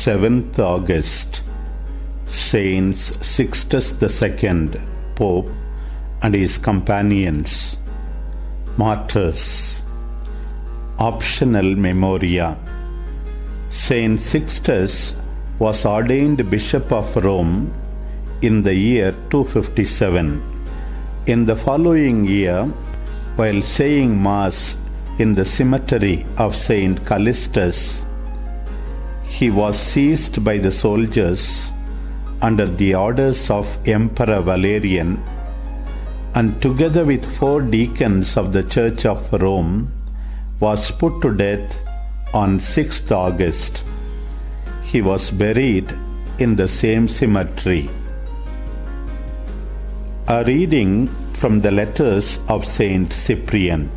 7th August, Saints Sixtus II, Pope, and his companions. Martyrs. Optional Memoria. Saint Sixtus was ordained Bishop of Rome in the year 257. In the following year, while saying Mass in the cemetery of Saint Callistus, he was seized by the soldiers under the orders of Emperor Valerian, and together with 4 deacons of the Church of Rome was put to death on 6th August. He was buried in the same cemetery. A reading from the letters of Saint Cyprian.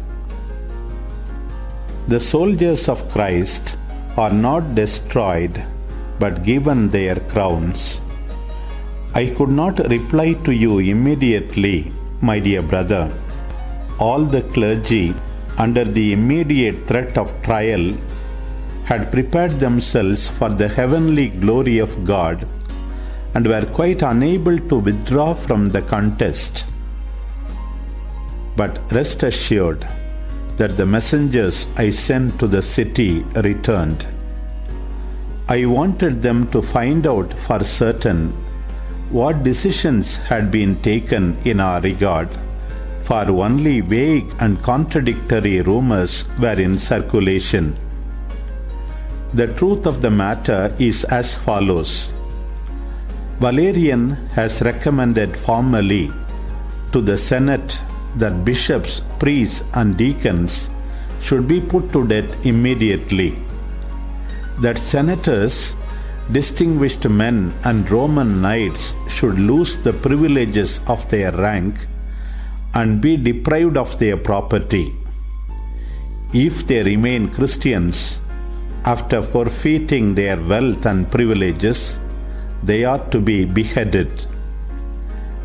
The soldiers of Christ are not destroyed, but given their crowns. I could not reply to you immediately, my dear brother. All the clergy, under the immediate threat of trial, had prepared themselves for the heavenly glory of God and were quite unable to withdraw from the contest. But rest assured that the messengers I sent to the city returned. I wanted them to find out for certain what decisions had been taken in our regard, for only vague and contradictory rumors were in circulation. The truth of the matter is as follows. Valerian has recommended formally to the Senate that bishops, priests, and deacons should be put to death immediately. That senators, distinguished men, and Roman knights should lose the privileges of their rank and be deprived of their property. If they remain Christians, after forfeiting their wealth and privileges, they are to be beheaded.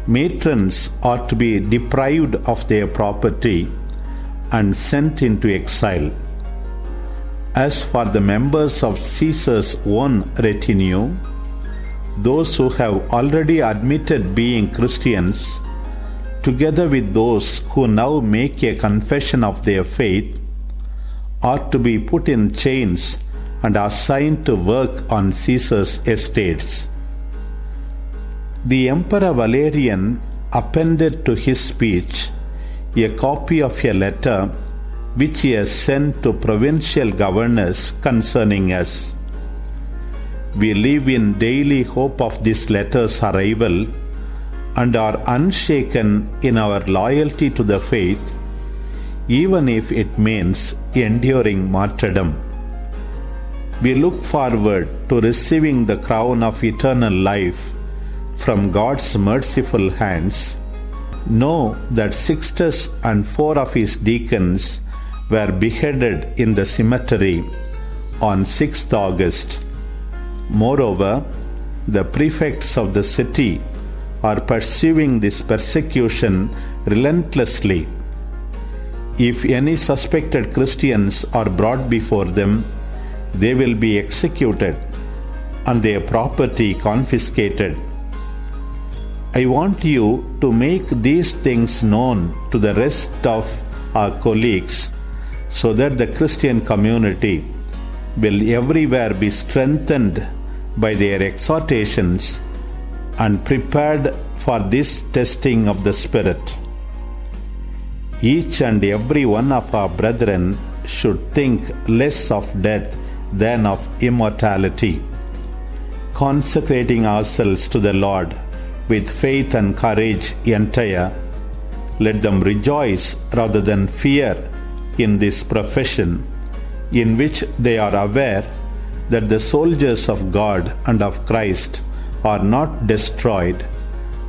Matrons are to be deprived of their property and sent into exile. As for the members of Caesar's own retinue, those who have already admitted being Christians, together with those who now make a confession of their faith, are to be put in chains and assigned to work on Caesar's estates. The Emperor Valerian appended to his speech a copy of a letter which he has sent to provincial governors concerning us. We live in daily hope of this letter's arrival and are unshaken in our loyalty to the faith, even if it means enduring martyrdom. We look forward to receiving the crown of eternal life from God's merciful hands. Know that Sixtus and 4 of his deacons were beheaded in the cemetery on 6th August. Moreover, the prefects of the city are pursuing this persecution relentlessly. If any suspected Christians are brought before them, they will be executed and their property confiscated. I want you to make these things known to the rest of our colleagues, so that the Christian community will everywhere be strengthened by their exhortations and prepared for this testing of the Spirit. Each and every one of our brethren should think less of death than of immortality. Consecrating ourselves to the Lord with faith and courage entire, let them rejoice rather than fear in this profession, in which they are aware that the soldiers of God and of Christ are not destroyed,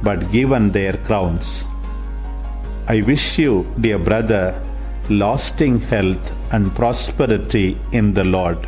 but given their crowns. I wish you, dear brother, lasting health and prosperity in the Lord.